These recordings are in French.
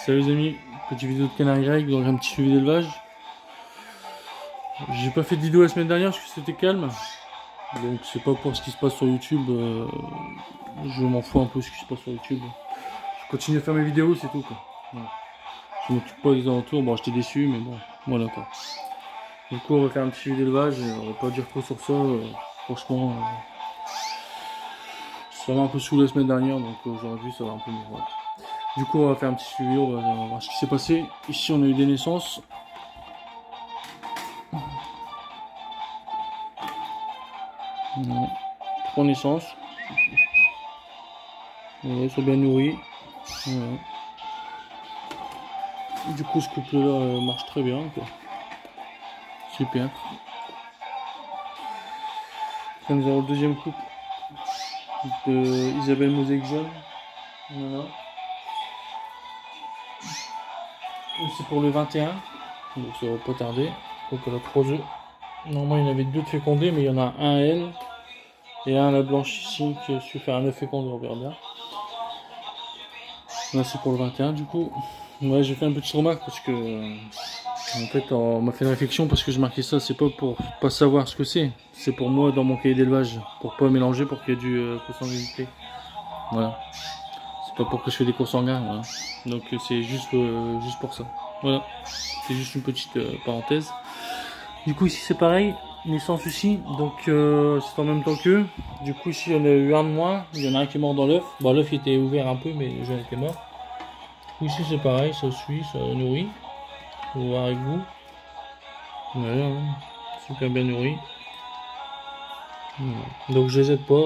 Salut les amis, petite vidéo de canard grec, donc un petit suivi d'élevage. J'ai pas fait de vidéo la semaine dernière parce que c'était calme. Donc c'est pas pour ce qui se passe sur YouTube. Je m'en fous un peu ce qui se passe sur YouTube. Je continue à faire mes vidéos, c'est tout quoi. Voilà. Je m'occupe pas des alentours, bon j'étais déçu mais bon, voilà quoi. Du coup on va faire un petit suivi d'élevage, on va pas dire trop sur ça. Franchement, ça m'a un peu saoulé la semaine dernière, donc aujourd'hui ça va un peu mieux. Voilà. Du coup on va faire un petit suivi, on va voir ce qui s'est passé. Ici on a eu des naissances. Voilà. 3 naissances. Voilà, ils sont bien nourris. Voilà. Du coup ce couple là marche très bien quoi. Super. Après nous avons le deuxième couple de Isabelle Mosaïque jaune. Voilà. C'est pour le 21. Donc ça va pas tarder. Donc elle a 3 œufs. Normalement il y en avait 2 de fécondés, mais il y en a un à elle. Et un à la blanche ici qui a su faire un œuf fécondé, on verra bien. Là c'est pour le 21 du coup. Ouais, j'ai fait une petite remarque parce que en fait on m'a fait une réflexion parce que je marquais ça, c'est pas pour pas savoir ce que c'est pour moi dans mon cahier d'élevage, pour pas mélanger, pour qu'il y ait du consanguinité. Voilà. C'est pas pour que je fais des consanguins, voilà. Donc c'est juste pour ça. Voilà. C'est juste une petite parenthèse. Du coup ici c'est pareil, naissance ici, donc c'est en même temps qu'eux. Du coup ici on a eu un de moins, il y en a un qui est mort dans l'œuf. Bon l'œuf était ouvert un peu mais le jeune était mort. Ici c'est pareil, ça suit, ça nourrit. Je vais voir avec vous. Voilà, hein. Super bien nourri. Voilà. Donc je les aide pas,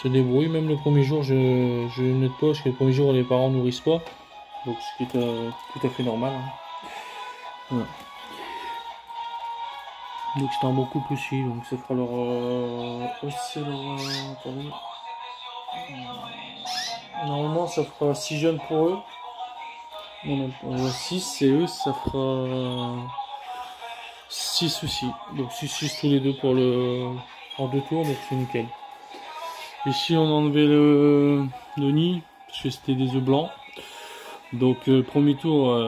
se débrouillent. Même le premier jour je n'aide pas parce que le premier jour les parents nourrissent pas. Donc ce qui est tout à fait normal. Hein. Voilà. Donc c'est un bon couple aussi, donc ça fera leur... attendez. Normalement ça fera 6 jeunes pour eux. On a 6 et eux ça fera 6 aussi. Donc 6 tous les deux pour en 2 tours, donc c'est nickel. Ici on a enlevé le nid, parce que c'était des œufs blancs. Donc le premier tour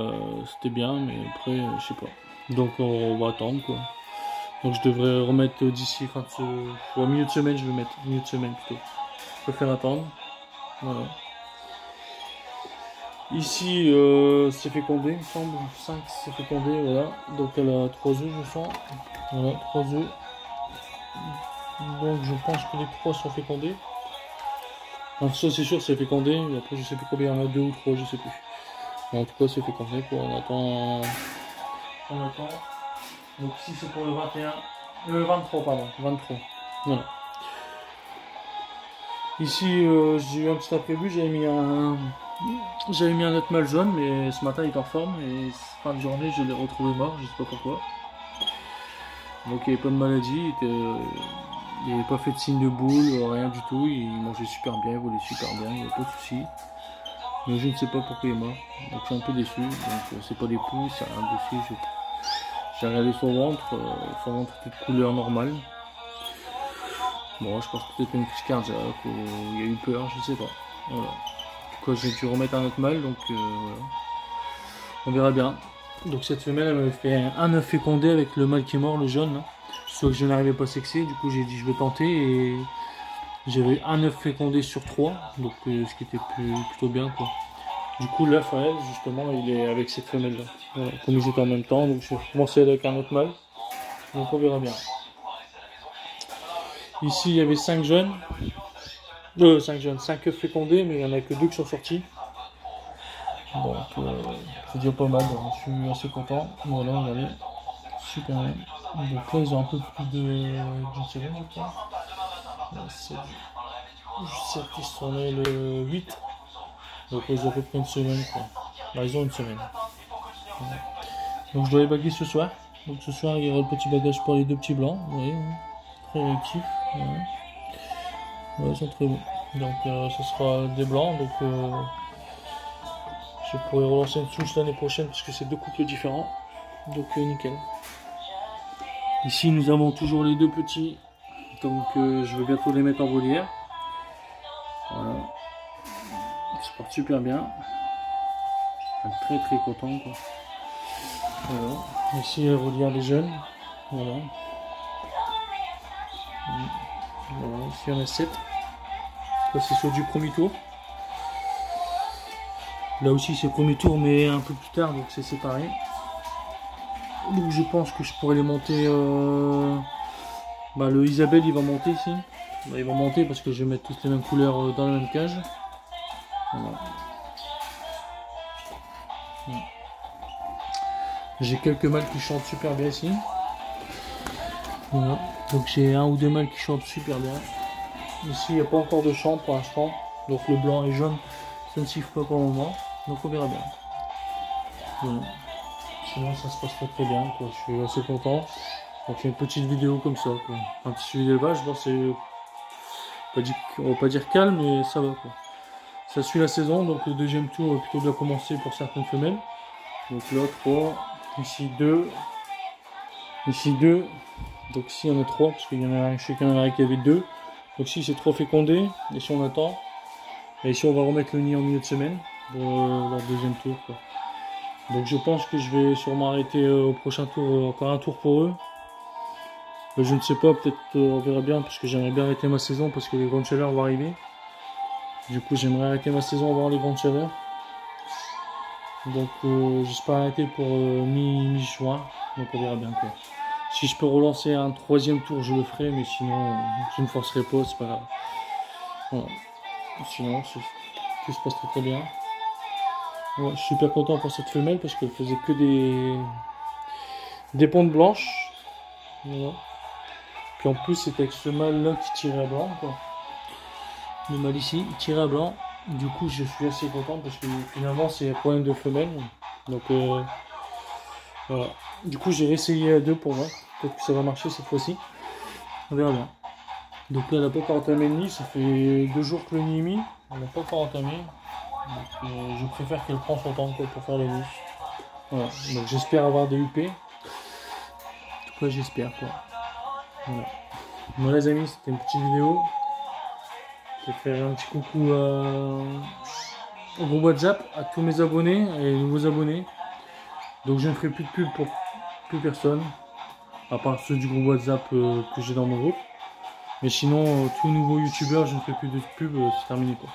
c'était bien, mais après je sais pas. Donc on va attendre quoi. Donc je devrais remettre d'ici fin de milieu de semaine, je vais mettre milieu de semaine plutôt. Je préfère attendre. Voilà. Ici c'est fécondé, il me semble. 5 c'est fécondé, voilà. Donc elle a 3 œufs je sens. Voilà, 3 œufs. Donc je pense que les 3 sont fécondés. Alors ça c'est sûr c'est fécondé, et après je sais plus combien il y en a, 2 ou 3, je sais plus. Mais en tout cas c'est fécondé quoi, on attend. Donc ici c'est pour le 21. Le 23 pardon, 23. Voilà. Ici j'ai eu un petit imprévu, j'avais mis un autre mâle jaune, mais ce matin il est en forme et fin de journée je l'ai retrouvé mort, je sais pas pourquoi. Donc il n'y avait pas de maladie, il n'avait pas fait de signe de boule, rien du tout, il mangeait super bien, il volait super bien, il n'y avait pas de soucis. Mais je ne sais pas pourquoi il est mort, donc je suis un peu déçu, donc c'est pas des poules, c'est rien dessus. J'ai regardé son ventre était de couleur normale. Bon, je pense peut-être une crise cardiaque ou il y a eu peur, je sais pas. Voilà. Quoi, j'ai dû remettre un autre mâle, donc voilà. On verra bien. Donc cette femelle, elle m'avait fait un œuf fécondé avec le mâle qui est mort, le jaune. Sauf que je n'arrivais pas à sexer, du coup j'ai dit je vais tenter et j'avais un œuf fécondé sur 3, donc ce qui était plutôt bien quoi. Du coup l'œuf à elle, justement, il est avec cette femelle là. Voilà. Comme ils étaient en même temps, donc je vais commencer avec un autre mâle. Donc on verra bien. Ici il y avait 5 jeunes. 5 œufs fécondés, mais il n'y en a que 2 qui sont sortis. Donc c'est déjà pas mal, donc je suis assez content. Voilà, regardez. Super bien. Donc là ils ont un peu plus d'une semaine je crois. Je sais qu'ils sont nés le 8. Donc ils ont à peu près une semaine quoi. Là ils ont une semaine. Voilà. Donc je dois les baguer ce soir. Donc ce soir il y aura le petit bagage pour les 2 petits blancs. Vous voyez, très réactifs. Voilà. Ouais, ils sont très beaux. Donc ce sera des blancs. Donc je pourrais relancer une souche l'année prochaine parce que c'est 2 couples différents. Donc nickel. Ici nous avons toujours les 2 petits. Donc je vais bientôt les mettre en volière. Voilà. se porte super bien. Très très content quoi. Voilà. Ici la volière des jeunes. Voilà. Voilà, ici on a 7. Ça c'est sur du premier tour. Là aussi c'est premier tour mais un peu plus tard donc c'est séparé. Donc je pense que je pourrais les monter. Le Isabelle il va monter ici. Bah, il va monter parce que je vais mettre toutes les mêmes couleurs dans la même cage. Voilà. J'ai quelques mâles qui chantent super bien ici. Voilà. Donc j'ai un ou deux mâles qui chantent super bien. Ici il n'y a pas encore de chant pour l'instant. Donc le blanc et jaune ça ne siffle pas pour le moment. Donc on verra bien. Voilà. Sinon ça se passe très très bien quoi. Je suis assez content. Donc une petite vidéo comme ça quoi. Un petit suivi d'élevage. Bon, c'est on va pas dire calme mais ça va quoi. Ça suit la saison donc le deuxième tour va plutôt bien commencer pour certaines femelles. Donc là 3, ici 2, ici 2, donc ici on a 3 parce qu'il y en a un, je sais qu'il y en a un qui avait 2. Donc ici c'est 3 fécondés, ici on attend. Et ici on va remettre le nid en milieu de semaine pour leur deuxième tour quoi. Donc je pense que je vais sûrement arrêter au prochain tour, encore un tour pour eux. Je ne sais pas, peut-être on verra bien parce que j'aimerais bien arrêter ma saison parce que les grandes chaleurs vont arriver. Du coup j'aimerais arrêter ma saison avant les grandes chaleurs. Donc j'espère arrêter pour mi-juin, donc on verra bien quoi. Si je peux relancer un troisième tour je le ferai, mais sinon je ne forcerai pas, c'est pas grave. Voilà. Sinon tout se passe très très bien. Ouais, je suis super content pour cette femelle parce qu'elle faisait que des pontes blanches. Voilà. Puis en plus c'était avec ce mâle là qui tirait à blanc quoi. Le mâle ici il tirait à blanc. Du coup je suis assez content parce que finalement c'est un problème de femelle. Donc voilà. Du coup j'ai réessayé à 2 pour voir. Peut-être que ça va marcher cette fois-ci. On verra bien. Donc là elle n'a pas encore entamé le nid. Ça fait 2 jours que le nid est mis. Elle n'a pas encore entamé. Donc je préfère qu'elle prenne son temps quoi, pour faire le nid. Voilà. Donc j'espère avoir des UP. En tout cas j'espère quoi. Voilà. Bon les amis c'était une petite vidéo. Je vais faire un petit coucou au groupe WhatsApp à tous mes abonnés et les nouveaux abonnés. Donc je ne ferai plus de pub pour plus personne, à part ceux du groupe WhatsApp que j'ai dans mon groupe. Mais sinon, tous nouveaux youtubeurs, je ne fais plus de pub, c'est terminé quoi.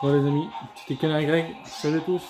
Voilà les amis, c'était Canard Greg, salut à tous.